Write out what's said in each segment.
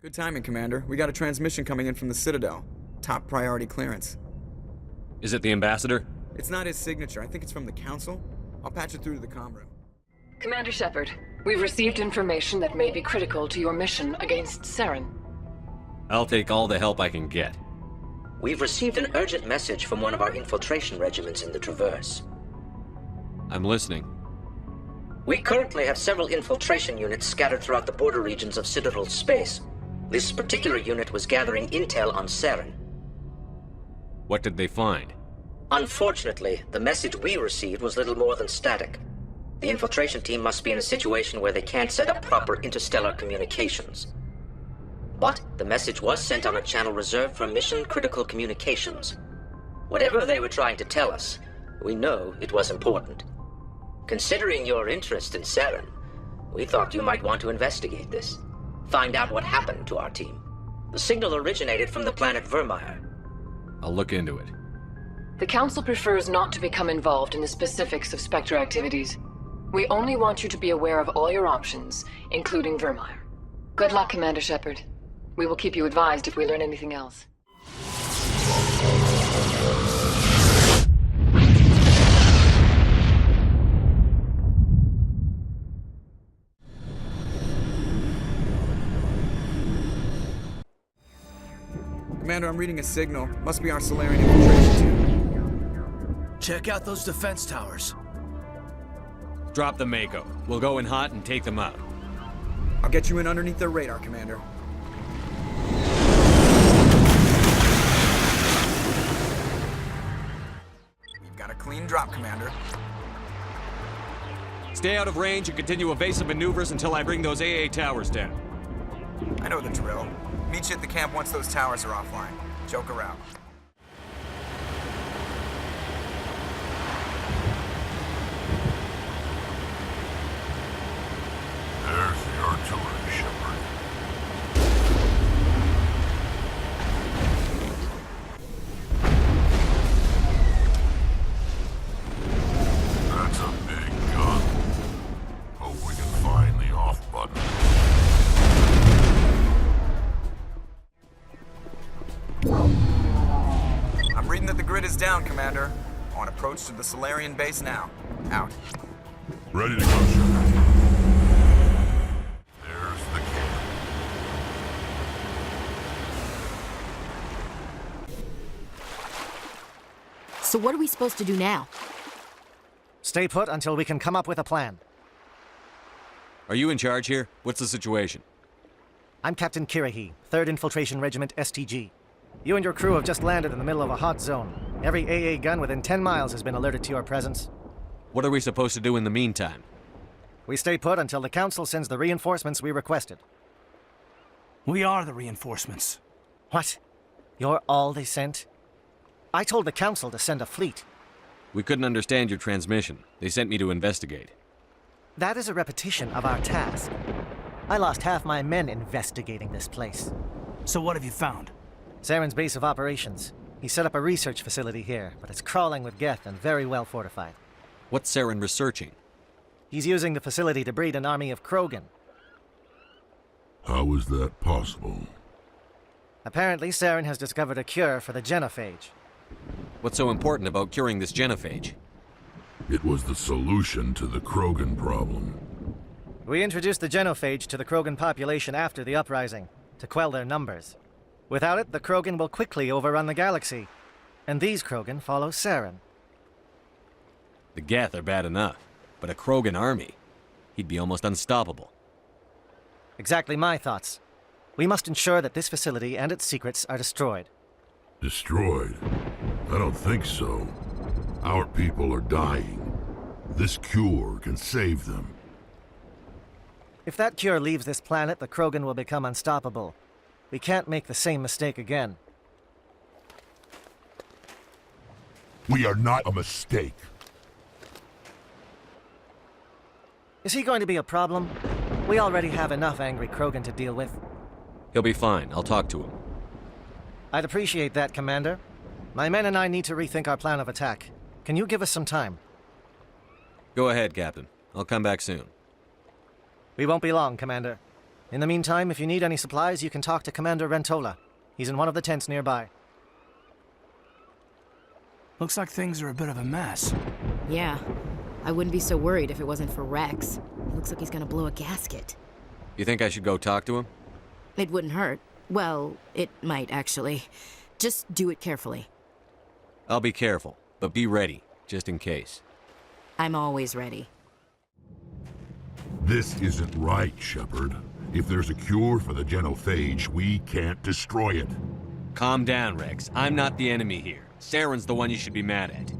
Good timing, Commander. We got a transmission coming in from the Citadel. Top priority clearance. Is it the ambassador? It's not his signature. I think it's from the Council. I'll patch it through to the comm room. Commander Shepard, we've received information that may be critical to your mission against Saren. I'll take all the help I can get. We've received an urgent message from one of our infiltration regiments in the Traverse. I'm listening. We currently have several infiltration units scattered throughout the border regions of Citadel space. This particular unit was gathering intel on Saren. What did they find? Unfortunately, the message we received was little more than static. The infiltration team must be in a situation where they can't set up proper interstellar communications. But the message was sent on a channel reserved for mission-critical communications. Whatever they were trying to tell us, we know it was important. Considering your interest in Saren, we thought you might want to investigate this. Find out what happened to our team. The signal originated from the planet Virmire. I'll look into it. The Council prefers not to become involved in the specifics of Spectre activities. We only want you to be aware of all your options, including Virmire. Good luck, Commander Shepard. We will keep you advised if we learn anything else. Commander, I'm reading a signal. Must be our Solarian infiltration team. Check out those defense towers. Drop the Mako. We'll go in hot and take them out. I'll get you in underneath their radar, Commander. We've got a clean drop, Commander. Stay out of range and continue evasive maneuvers until I bring those AA towers down. I know the drill. Meet you at the camp once those towers are offline. Joke around. There's the artillery, Shepard. That's a big gun. Hope we can find the off button. I'm reading that the grid is down, Commander. On approach to the Solarian base now. Out. Ready to go, Shepard. There's the camp. So what are we supposed to do now? Stay put until we can come up with a plan. Are you in charge here? What's the situation? I'm Captain Kirahi, 3rd Infiltration Regiment STG. You and your crew have just landed in the middle of a hot zone. Every AA gun within 10 miles has been alerted to your presence. What are we supposed to do in the meantime? We stay put until the Council sends the reinforcements we requested. We are the reinforcements. What? You're all they sent? I told the Council to send a fleet. We couldn't understand your transmission. They sent me to investigate. That is a repetition of our task. I lost half my men investigating this place. So what have you found? Saren's base of operations. He set up a research facility here, but it's crawling with Geth and very well fortified. What's Saren researching? He's using the facility to breed an army of Krogan. How is that possible? Apparently, Saren has discovered a cure for the genophage. What's so important about curing this genophage? It was the solution to the Krogan problem. We introduced the genophage to the Krogan population after the uprising, to quell their numbers. Without it, the Krogan will quickly overrun the galaxy. And these Krogan follow Saren. The Geth are bad enough, but a Krogan army? He'd be almost unstoppable. Exactly my thoughts. We must ensure that this facility and its secrets are destroyed. Destroyed? I don't think so. Our people are dying. This cure can save them. If that cure leaves this planet, the Krogan will become unstoppable. We can't make the same mistake again. We are not a mistake. Is he going to be a problem? We already have enough angry Krogan to deal with. He'll be fine. I'll talk to him. I'd appreciate that, Commander. My men and I need to rethink our plan of attack. Can you give us some time? Go ahead, Captain. I'll come back soon. We won't be long, Commander. In the meantime, if you need any supplies, you can talk to Commander Rentola. He's in one of the tents nearby. Looks like things are a bit of a mess. Yeah. I wouldn't be so worried if it wasn't for Rex. He looks like he's gonna blow a gasket. You think I should go talk to him? It wouldn't hurt. Well, it might, actually. Just do it carefully. I'll be careful, but be ready, just in case. I'm always ready. This isn't right, Shepard. If there's a cure for the genophage, we can't destroy it. Calm down, Rex. I'm not the enemy here. Saren's the one you should be mad at.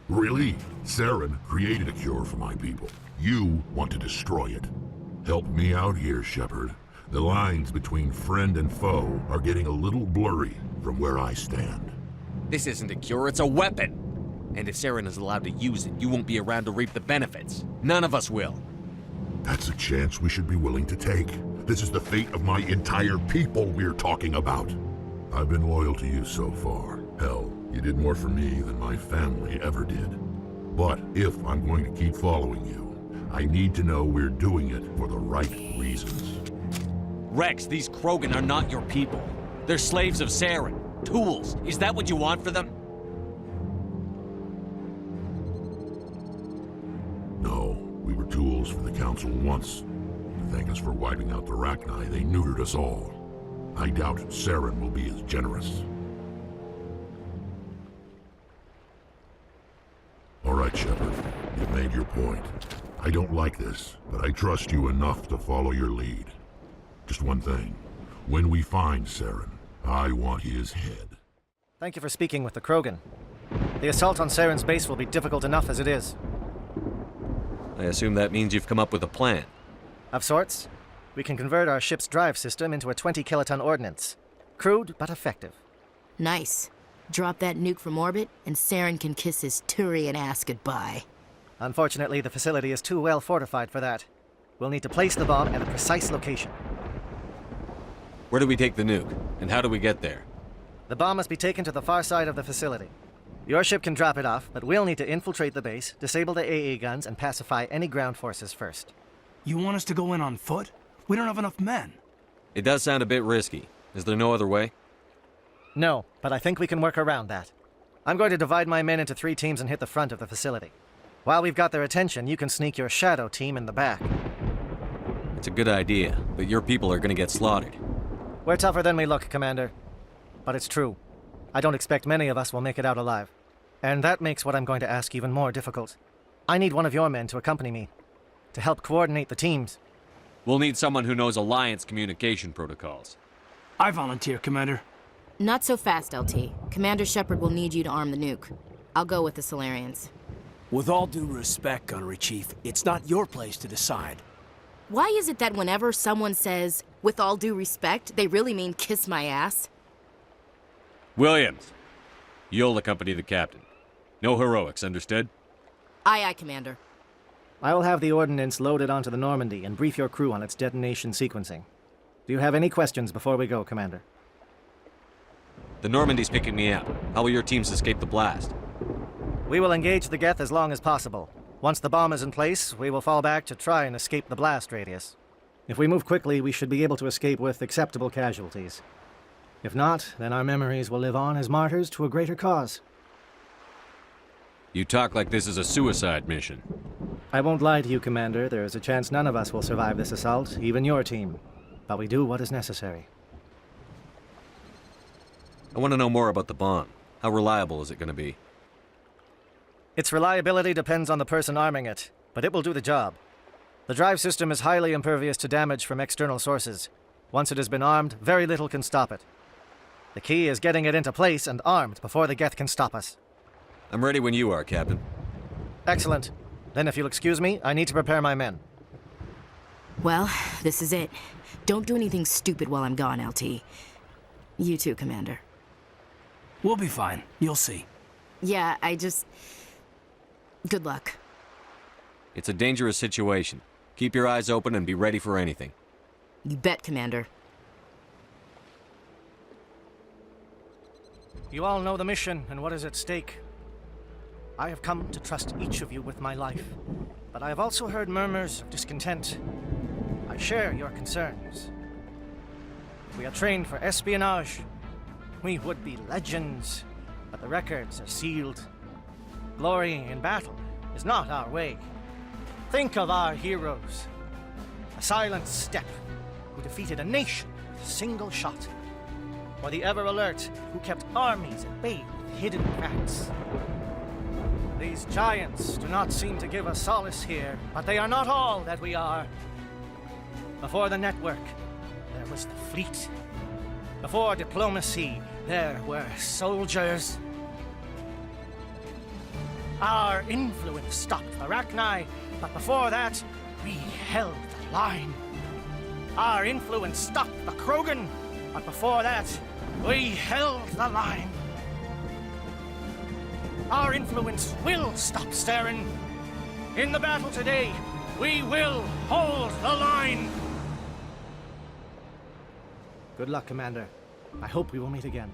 Really? Saren created a cure for my people. You want to destroy it. Help me out here, Shepard. The lines between friend and foe are getting a little blurry from where I stand. This isn't a cure, it's a weapon! And if Saren is allowed to use it, you won't be around to reap the benefits. None of us will. That's a chance we should be willing to take. This is the fate of my entire people we're talking about. I've been loyal to you so far. Hell, you did more for me than my family ever did. But if I'm going to keep following you, I need to know we're doing it for the right reasons. Rex, these Krogan are not your people. They're slaves of Saren. Tools. Is that what you want for them? No, we were tools for the Council once. To thank us for wiping out the Rachni, they neutered us all. I doubt Saren will be as generous. All right, Shepard. You've made your point. I don't like this, but I trust you enough to follow your lead. Just one thing. When we find Saren, I want his head. Thank you for speaking with the Krogan. The assault on Saren's base will be difficult enough as it is. I assume that means you've come up with a plan. Of sorts. We can convert our ship's drive system into a 20-kiloton ordnance. Crude, but effective. Nice. Drop that nuke from orbit, and Saren can kiss his Turian ass goodbye. Unfortunately, the facility is too well fortified for that. We'll need to place the bomb at a precise location. Where do we take the nuke? And how do we get there? The bomb must be taken to the far side of the facility. Your ship can drop it off, but we'll need to infiltrate the base, disable the AA guns, and pacify any ground forces first. You want us to go in on foot? We don't have enough men. It does sound a bit risky. Is there no other way? No, but I think we can work around that. I'm going to divide my men into 3 teams and hit the front of the facility. While we've got their attention, you can sneak your shadow team in the back. It's a good idea, but your people are gonna get slaughtered. We're tougher than we look, Commander. But it's true. I don't expect many of us will make it out alive. And that makes what I'm going to ask even more difficult. I need one of your men to accompany me, to help coordinate the teams. We'll need someone who knows Alliance communication protocols. I volunteer, Commander. Not so fast, LT. Commander Shepard will need you to arm the nuke. I'll go with the Solarians. With all due respect, Gunnery Chief, it's not your place to decide. Why is it that whenever someone says, with all due respect, they really mean kiss my ass? Williams, you'll accompany the captain. No heroics, understood? Aye, aye, Commander. I will have the ordnance loaded onto the Normandy and brief your crew on its detonation sequencing. Do you have any questions before we go, Commander? The Normandy's picking me up. How will your teams escape the blast? We will engage the Geth as long as possible. Once the bomb is in place, we will fall back to try and escape the blast radius. If we move quickly, we should be able to escape with acceptable casualties. If not, then our memories will live on as martyrs to a greater cause. You talk like this is a suicide mission. I won't lie to you, Commander. There is a chance none of us will survive this assault, even your team. But we do what is necessary. I want to know more about the bomb. How reliable is it going to be? Its reliability depends on the person arming it, but it will do the job. The drive system is highly impervious to damage from external sources. Once it has been armed, very little can stop it. The key is getting it into place and armed before the Geth can stop us. I'm ready when you are, Captain. Excellent. Then if you'll excuse me, I need to prepare my men. Well, this is it. Don't do anything stupid while I'm gone, LT. You too, Commander. We'll be fine. You'll see. Yeah, Good luck. It's a dangerous situation. Keep your eyes open and be ready for anything. You bet, Commander. You all know the mission and what is at stake. I have come to trust each of you with my life, but I have also heard murmurs of discontent. I share your concerns. We are trained for espionage. We would be legends, but the records are sealed. Glory in battle is not our way. Think of our heroes. A silent step who defeated a nation with a single shot. Or the ever-alert who kept armies at bay with hidden cracks. These giants do not seem to give us solace here, but they are not all that we are. Before the network, there was the fleet. Before diplomacy, there were soldiers. Our influence stopped the Rachni, but before that, we held the line. Our influence stopped the Krogan, but before that, we held the line. Our influence will stop Saren. In the battle today, we will hold the line. Good luck, Commander. I hope we will meet again.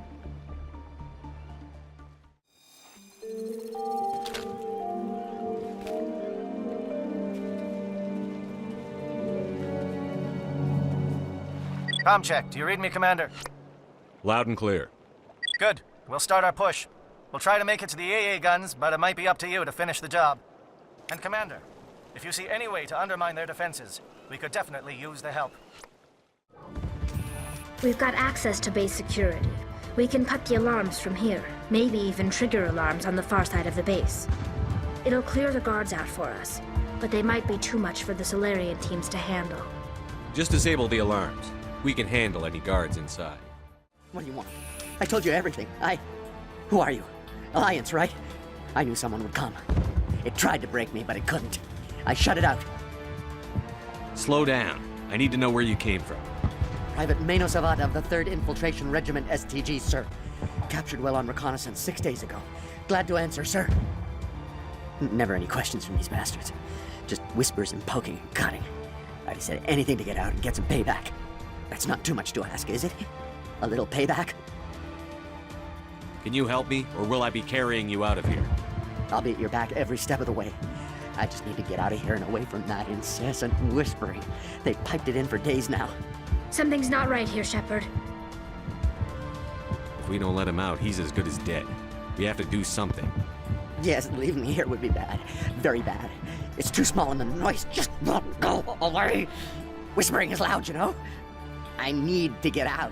Com check. Do you read me, Commander? Loud and clear. Good. We'll start our push. We'll try to make it to the AA guns, but it might be up to you to finish the job. And Commander, if you see any way to undermine their defenses, we could definitely use the help. We've got access to base security. We can put the alarms from here, maybe even trigger alarms on the far side of the base. It'll clear the guards out for us, but they might be too much for the Solarian teams to handle. Just disable the alarms. We can handle any guards inside. What do you want? I told you everything. Who are you? Alliance, right? I knew someone would come. It tried to break me, but it couldn't. I shut it out. Slow down. I need to know where you came from. Private Mano Savat of the 3rd Infiltration Regiment STG, sir. Captured well on reconnaissance 6 days ago. Glad to answer, sir. Never any questions from these bastards. Just whispers and poking and cutting. I'd have said anything to get out and get some payback. That's not too much to ask, is it? A little payback? Can you help me, or will I be carrying you out of here? I'll be at your back every step of the way. I just need to get out of here and away from that incessant whispering. They've piped it in for days now. Something's not right here, Shepard. If we don't let him out, he's as good as dead. We have to do something. Yes, leaving me here would be bad. Very bad. It's too small and the noise just won't go away. Whispering is loud, you know? I need to get out.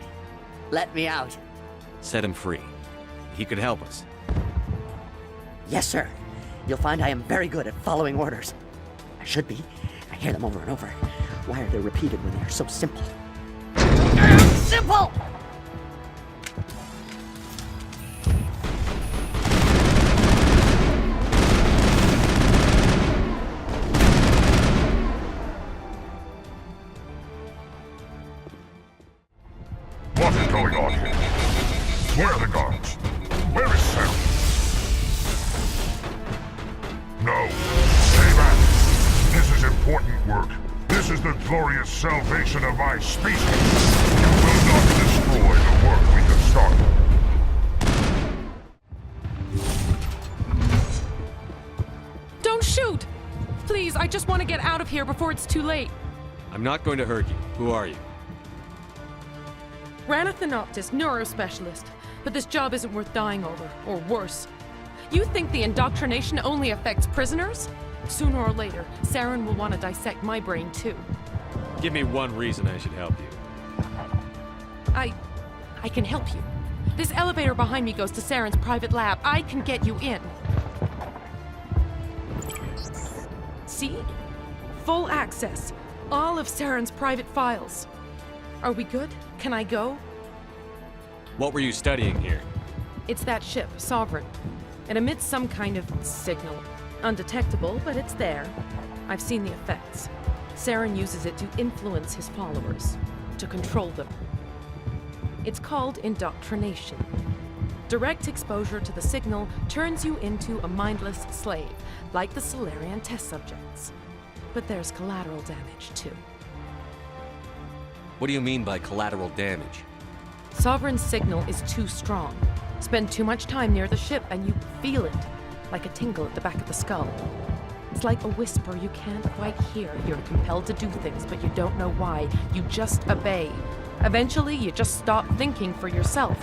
Let me out. Set him free. He could help us. Yes, sir. You'll find I am very good at following orders. I should be. I hear them over and over. Why are they repeated when they are so simple? Simple! What is going on here? Where are the guards? Where is Saren? No. Stay back. This is important work. This is the glorious salvation of my species. You will not destroy the work we have started. Don't shoot! Please, I just want to get out of here before it's too late. I'm not going to hurt you. Who are you? Ranathanoptis, neurospecialist. But this job isn't worth dying over, or worse. You think the indoctrination only affects prisoners? Sooner or later, Saren will want to dissect my brain too. Give me one reason I should help you. I can help you. This elevator behind me goes to Saren's private lab. I can get you in. See? Full access. All of Saren's private files. Are we good? Can I go? What were you studying here? It's that ship, Sovereign. It emits some kind of signal. Undetectable, but it's there. I've seen the effects. Saren uses it to influence his followers, to control them. It's called indoctrination. Direct exposure to the signal turns you into a mindless slave, like the Solarian test subjects. But there's collateral damage, too. What do you mean by collateral damage? Sovereign's signal is too strong. Spend too much time near the ship and you feel it, like a tingle at the back of the skull. It's like a whisper you can't quite hear. You're compelled to do things, but you don't know why. You just obey. Eventually, you just stop thinking for yourself.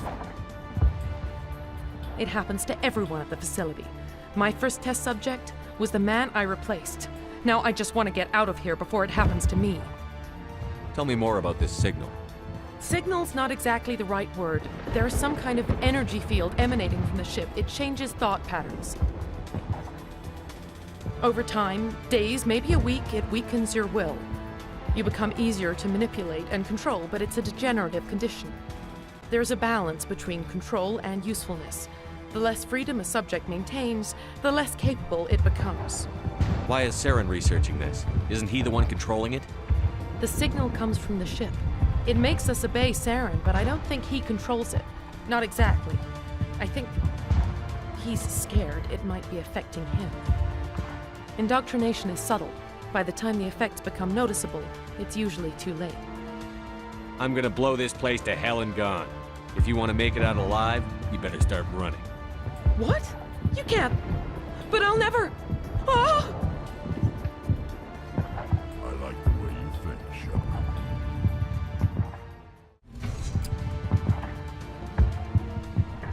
It happens to everyone at the facility. My first test subject was the man I replaced. Now I just want to get out of here before it happens to me. Tell me more about this signal. Signal's not exactly the right word. There's some kind of energy field emanating from the ship. It changes thought patterns. Over time, days, maybe a week, it weakens your will. You become easier to manipulate and control, but it's a degenerative condition. There's a balance between control and usefulness. The less freedom a subject maintains, the less capable it becomes. Why is Saren researching this? Isn't he the one controlling it? The signal comes from the ship. It makes us obey Saren, but I don't think he controls it. Not exactly. I think he's scared it might be affecting him. Indoctrination is subtle. By the time the effects become noticeable, it's usually too late. I'm gonna blow this place to hell and gone. If you want to make it out alive, you better start running. What? You can't. But I'll never. Oh! I like the way you think,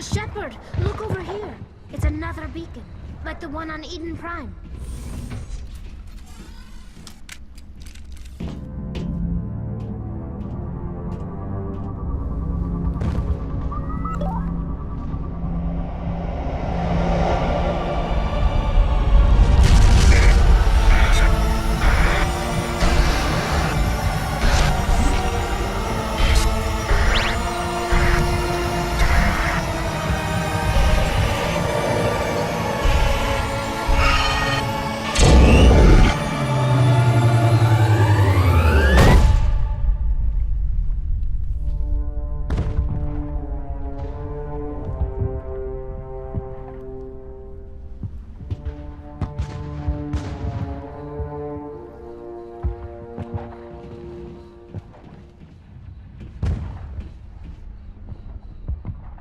Shepard. Shepard, look over here. It's another beacon, like the one on Eden Prime.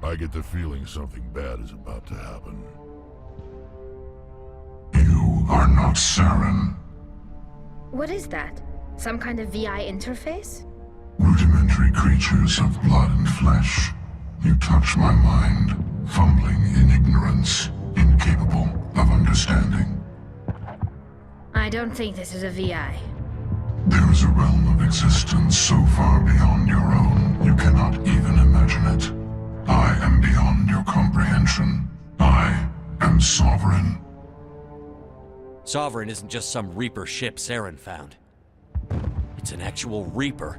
I get the feeling something bad is about to happen. You are not Saren. What is that? Some kind of VI interface? Rudimentary creatures of blood and flesh. You touch my mind, fumbling in ignorance, incapable of understanding. I don't think this is a VI. There is a realm of existence so far beyond your own, you cannot even imagine it. I am beyond your comprehension. I am Sovereign. Sovereign isn't just some Reaper ship Saren found. It's an actual Reaper.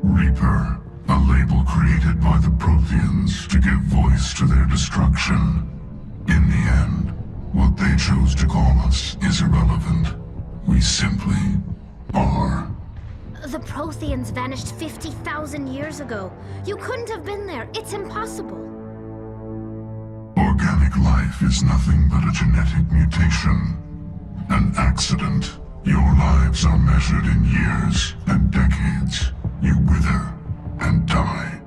Reaper, a label created by the Protheans to give voice to their destruction. In the end, what they chose to call us is irrelevant. We simply are. The Protheans vanished 50,000 years ago. You couldn't have been there. It's impossible. Organic life is nothing but a genetic mutation. An accident. Your lives are measured in years and decades. You wither and die.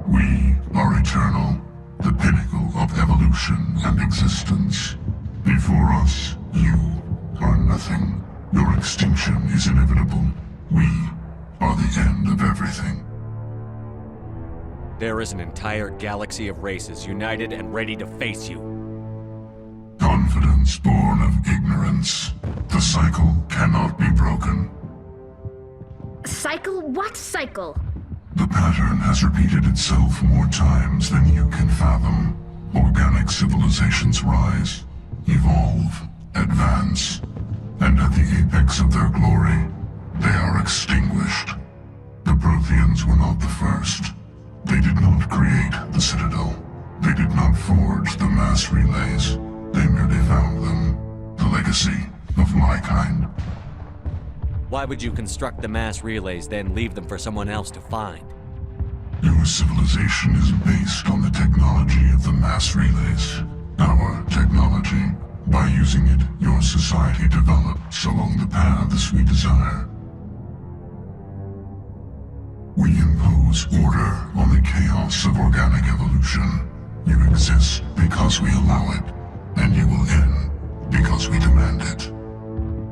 We are eternal, the pinnacle of evolution and existence. Before us, you are nothing. Your extinction is inevitable. We are the end of everything. There is an entire galaxy of races united and ready to face you. Confidence born of ignorance. The cycle cannot be broken. Cycle? What cycle? The pattern has repeated itself more times than you can fathom. Organic civilizations rise, evolve, advance, and at the apex of their glory, they are extinguished. The Protheans were not the first. They did not create the Citadel. They did not forge the mass relays. They merely found them. The legacy of my kind. Why would you construct the mass relays, then leave them for someone else to find? Your civilization is based on the technology of the mass relays. Our technology. By using it, your society develops along the paths we desire. We impose order on the chaos of organic evolution. You exist because we allow it, and you will end because we demand it.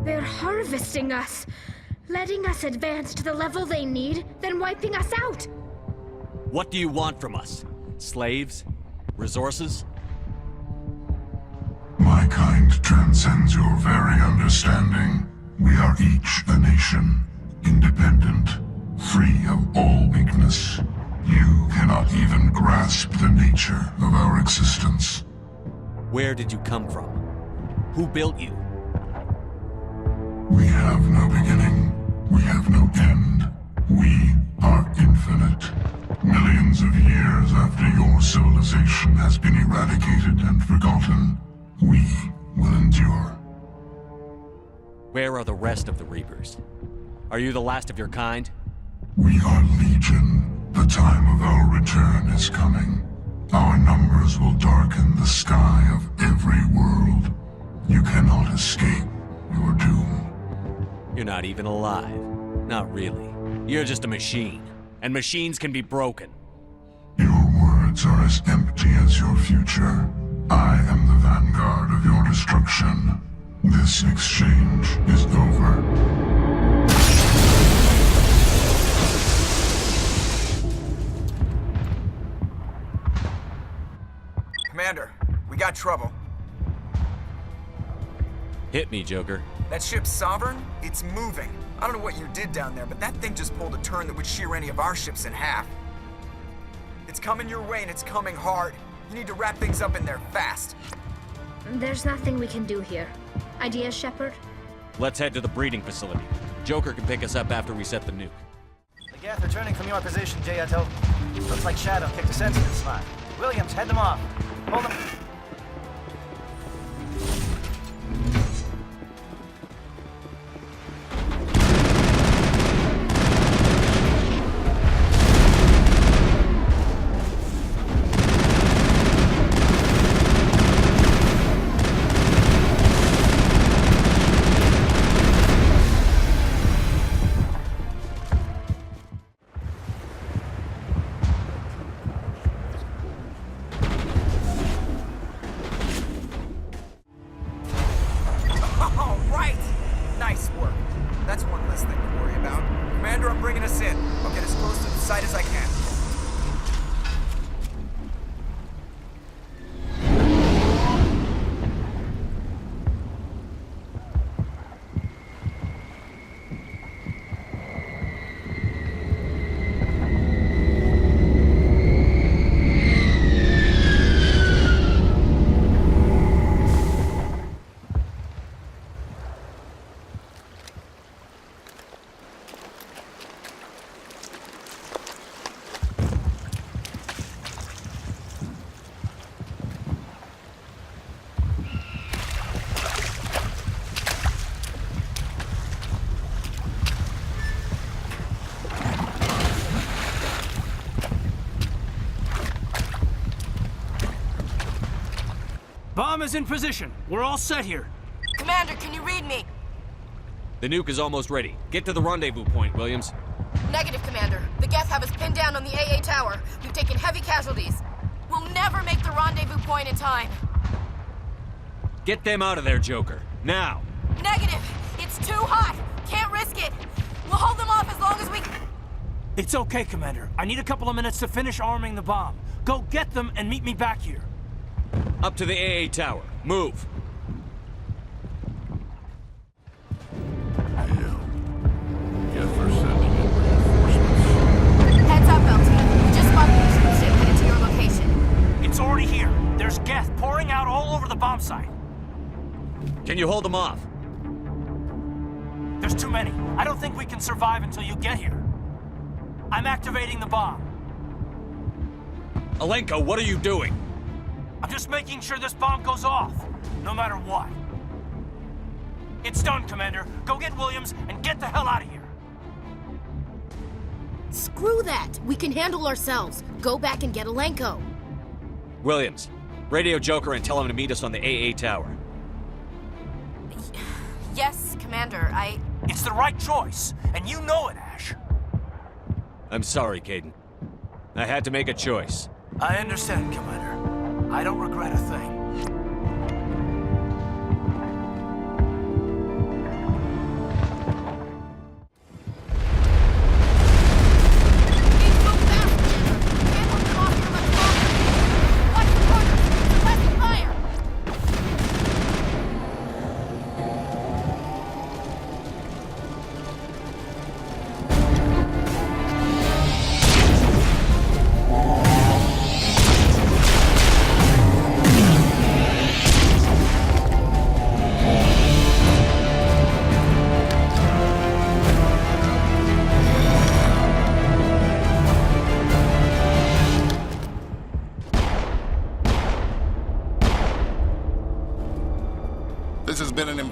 They're harvesting us, letting us advance to the level they need, then wiping us out. What do you want from us? Slaves? Resources? My kind transcends your very understanding. We are each a nation, independent, free of all weakness. You cannot even grasp the nature of our existence. Where did you come from? Who built you? We have no beginning. We have no end. We are infinite. Millions of years after your civilization has been eradicated and forgotten, we will endure. Where are the rest of the Reapers? Are you the last of your kind? We are Legion. The time of our return is coming. Our numbers will darken the sky of every world. You cannot escape your doom. You're not even alive. Not really. You're just a machine. And machines can be broken. Your words are as empty as your future. I am the vanguard of your destruction. This exchange is over. Commander, we got trouble. Hit me, Joker. That ship's Sovereign? It's moving. I don't know what you did down there, but that thing just pulled a turn that would shear any of our ships in half. It's coming your way, and it's coming hard. You need to wrap things up in there fast. There's nothing we can do here. Ideas, Shepard? Let's head to the breeding facility. Joker can pick us up after we set the nuke. The Geth returning from your position, Jayato. Looks like Shadow kicked a sensitive slot. Williams, head them off. Hold them. Bomb is in position. We're all set here. Commander, can you read me? The nuke is almost ready. Get to the rendezvous point, Williams. Negative, Commander. The Geth have us pinned down on the AA tower. We've taken heavy casualties. We'll never make the rendezvous point in time. Get them out of there, Joker. Now! Negative! It's too hot! Can't risk it! We'll hold them off as long as we... It's okay, Commander. I need a couple of minutes to finish arming the bomb. Go get them and meet me back here. Up to the AA tower. Move! Guess they're sending in reinforcements. Heads up, LT. We just spotted the mission ship headed to your location. It's already here. There's Geth pouring out all over the bomb site. Can you hold them off? There's too many. I don't think we can survive until you get here. I'm activating the bomb. Alenko, what are you doing? I'm just making sure this bomb goes off, no matter what. It's done, Commander. Go get Williams and get the hell out of here. Screw that! We can handle ourselves. Go back and get Alenko. Williams, radio Joker and tell him to meet us on the AA tower. Yes, Commander, It's the right choice, and you know it, Ash. I'm sorry, Caden. I had to make a choice. I understand, Commander. I don't regret a thing.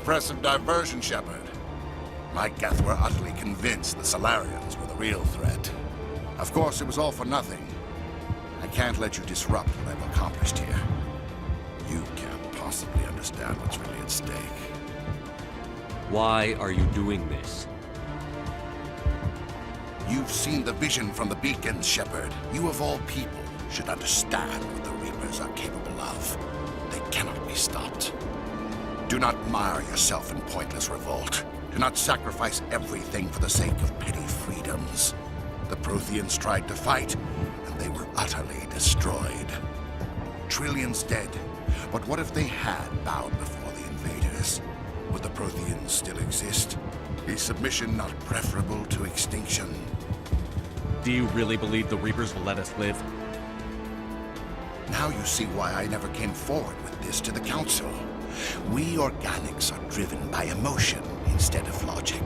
impressive diversion, Shepard. My Geth were utterly convinced the Salarians were the real threat. Of course, it was all for nothing. I can't let you disrupt what I've accomplished here. You can't possibly understand what's really at stake. Why are you doing this? You've seen the vision from the beacons, Shepard. You of all people should understand what the Reapers are capable of. They cannot be stopped. Do not mire yourself in pointless revolt. Do not sacrifice everything for the sake of petty freedoms. The Protheans tried to fight, and they were utterly destroyed. Trillions dead, but what if they had bowed before the invaders? Would the Protheans still exist? Is submission not preferable to extinction? Do you really believe the Reapers will let us live? Now you see why I never came forward with this to the Council. We organics are driven by emotion instead of logic.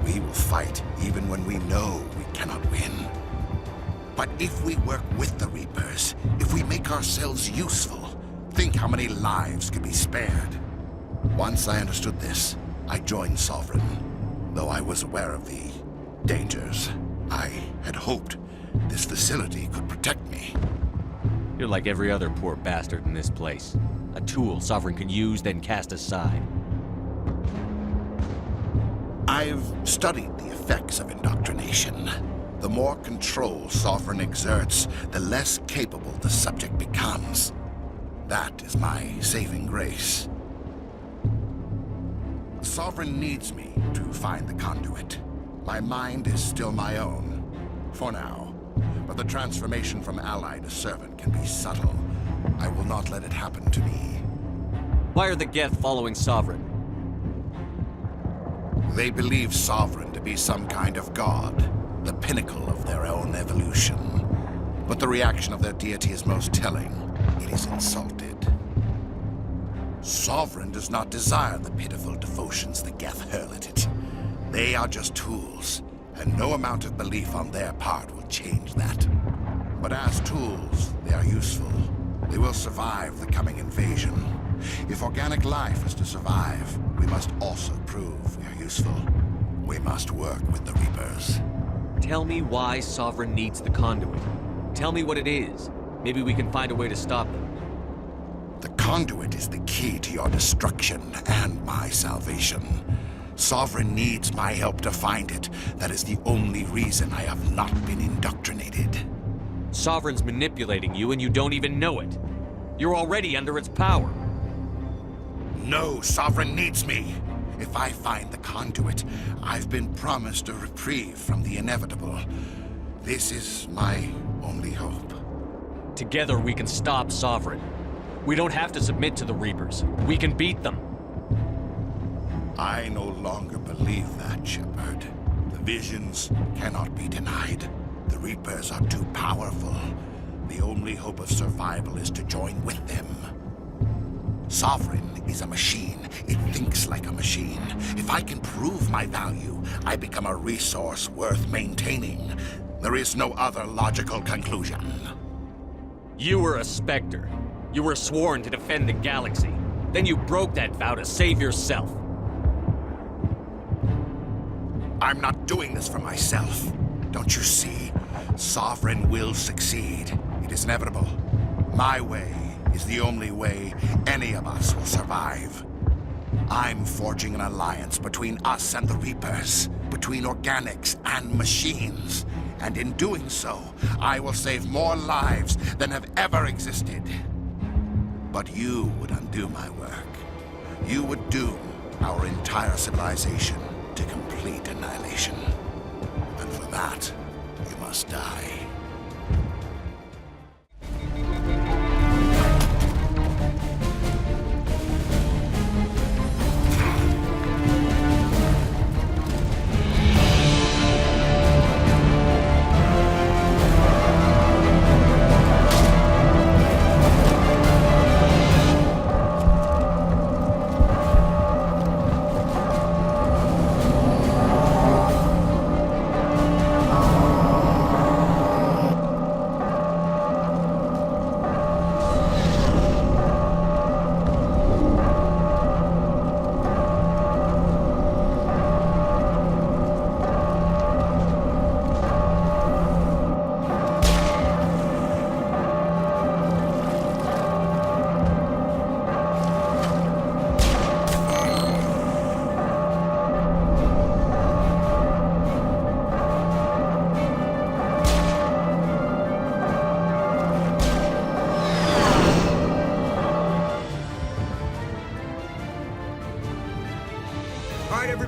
We will fight even when we know we cannot win. But if we work with the Reapers, if we make ourselves useful, think how many lives could be spared. Once I understood this, I joined Sovereign, though I was aware of the dangers. I had hoped this facility could protect me. You're like every other poor bastard in this place. A tool Sovereign can use, then cast aside. I've studied the effects of indoctrination. The more control Sovereign exerts, the less capable the subject becomes. That is my saving grace. Sovereign needs me to find the conduit. My mind is still my own, for now. But the transformation from ally to servant can be subtle. I will not let it happen to me. Why are the Geth following Sovereign? They believe Sovereign to be some kind of god, the pinnacle of their own evolution. But the reaction of their deity is most telling. It is insulted. Sovereign does not desire the pitiful devotions the Geth hurl at it. They are just tools, and no amount of belief on their part will change that. But as tools, they are useful. They will survive the coming invasion. If organic life is to survive, we must also prove we are useful. We must work with the Reapers. Tell me why Sovereign needs the conduit. Tell me what it is. Maybe we can find a way to stop them. The conduit is the key to your destruction and my salvation. Sovereign needs my help to find it. That is the only reason I have not been indoctrinated. Sovereign's manipulating you and you don't even know it. You're already under its power. No, Sovereign needs me. If I find the conduit, I've been promised a reprieve from the inevitable. This is my only hope. Together we can stop Sovereign. We don't have to submit to the Reapers. We can beat them. I no longer believe that, Shepard. The visions cannot be denied. The Reapers are too powerful. The only hope of survival is to join with them. Sovereign is a machine. It thinks like a machine. If I can prove my value, I become a resource worth maintaining. There is no other logical conclusion. You were a Spectre. You were sworn to defend the galaxy. Then you broke that vow to save yourself. I'm not doing this for myself. Don't you see? Sovereign will succeed. It is inevitable. My way is the only way any of us will survive. I'm forging an alliance between us and the Reapers, between organics and machines. And in doing so, I will save more lives than have ever existed. But you would undo my work. You would doom our entire civilization to complete annihilation. And for that, you must die.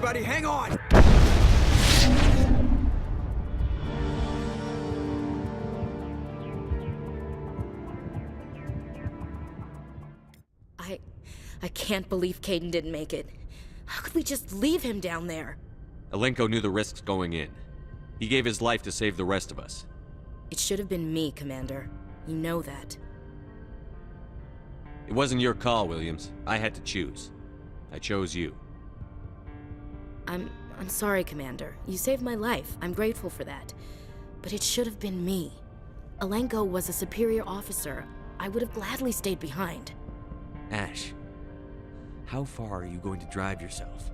everybody, hang on! I can't believe Caden didn't make it. How could we just leave him down there? Alenko knew the risks going in. He gave his life to save the rest of us. It should have been me, Commander. You know that. It wasn't your call, Williams. I had to choose. I chose you. I'm sorry, Commander. You saved my life. I'm grateful for that. But it should have been me. Alenko was a superior officer. I would have gladly stayed behind. Ash, how far are you going to drive yourself?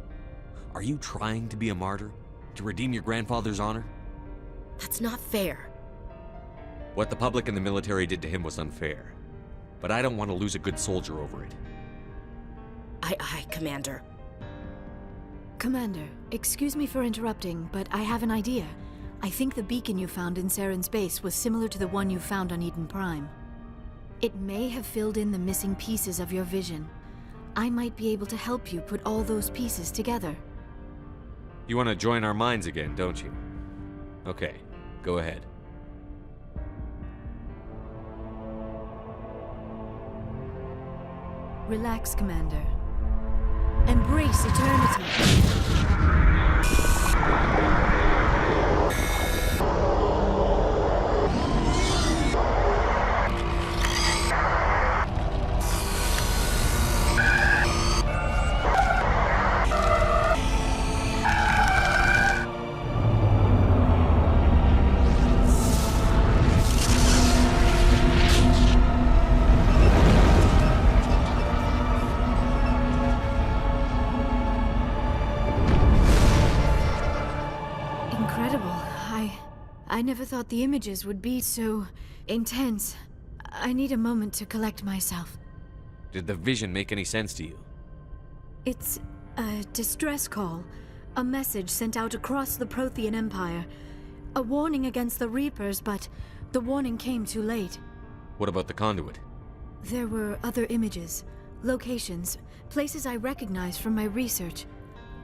Are you trying to be a martyr? To redeem your grandfather's honor? That's not fair. What the public and the military did to him was unfair. But I don't want to lose a good soldier over it. Aye, Commander. Commander, excuse me for interrupting, but I have an idea. I think the beacon you found in Saren's base was similar to the one you found on Eden Prime. It may have filled in the missing pieces of your vision. I might be able to help you put all those pieces together. You want to join our minds again, don't you? Okay, go ahead. Relax, Commander. Embrace eternity. I never thought the images would be so intense. I need a moment to collect myself. Did the vision make any sense to you? It's a distress call. A message sent out across the Prothean Empire. A warning against the Reapers, but the warning came too late. What about the conduit? There were other images, locations, places I recognized from my research.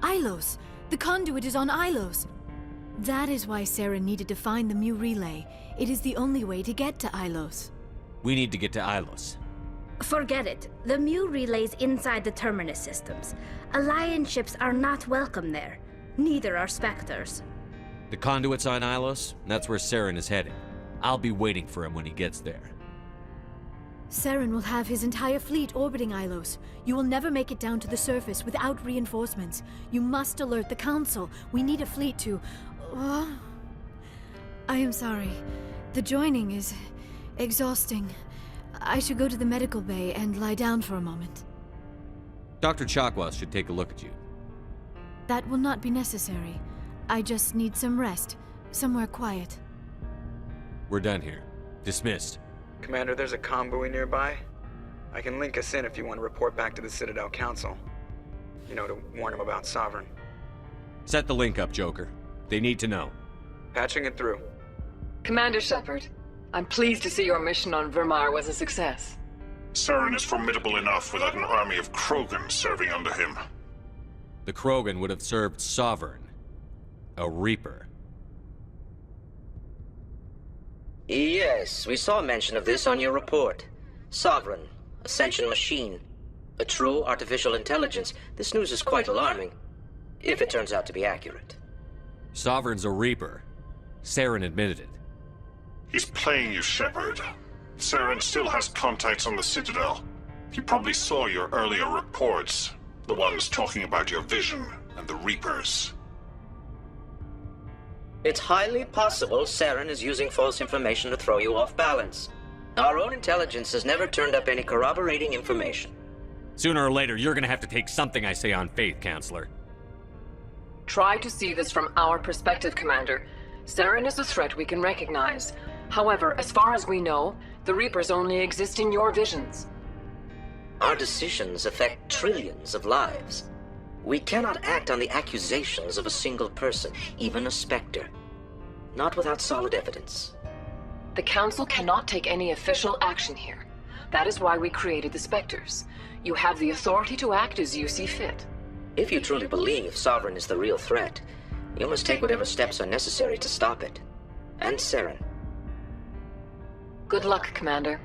Ilos! The conduit is on Ilos! That is why Saren needed to find the Mu relay. It is the only way to get to Ilos. We need to get to Ilos. Forget it. The Mu relay's inside the Terminus systems. Alliance ships are not welcome there. Neither are Spectres. The conduit's on Ilos, and that's where Saren is heading. I'll be waiting for him when he gets there. Saren will have his entire fleet orbiting Ilos. You will never make it down to the surface without reinforcements. You must alert the Council. We need a fleet to... I am sorry. The joining is exhausting. I should go to the medical bay and lie down for a moment. Dr. Chakwas should take a look at you. That will not be necessary. I just need some rest. Somewhere quiet. We're done here. Dismissed. Commander, there's a convoy nearby. I can link us in if you want to report back to the Citadel Council. You know, to warn them about Sovereign. Set the link up, Joker. They need to know. Patching it through. Commander Shepard, I'm pleased to see your mission on Virmire was a success. Saren is formidable enough without an army of Krogan serving under him. The Krogan would have served Sovereign. A Reaper. Yes, we saw mention of this on your report. Sovereign, a sentient machine, a true artificial intelligence. This news is quite alarming, if it turns out to be accurate. Sovereign's a Reaper. Saren admitted it. He's playing you, Shepard. Saren still has contacts on the Citadel. He probably saw your earlier reports, the ones talking about your vision and the Reapers. It's highly possible Saren is using false information to throw you off balance. Our own intelligence has never turned up any corroborating information. Sooner or later, you're gonna have to take something I say on faith, Counselor. Try to see this from our perspective, Commander. Saren is a threat we can recognize. However, as far as we know, the Reapers only exist in your visions. Our decisions affect trillions of lives. We cannot act on the accusations of a single person, even a Spectre. Not without solid evidence. The Council cannot take any official action here. That is why we created the Spectres. You have the authority to act as you see fit. If you truly believe Sovereign is the real threat, you must take whatever steps are necessary to stop it. And Saren. Good luck, Commander.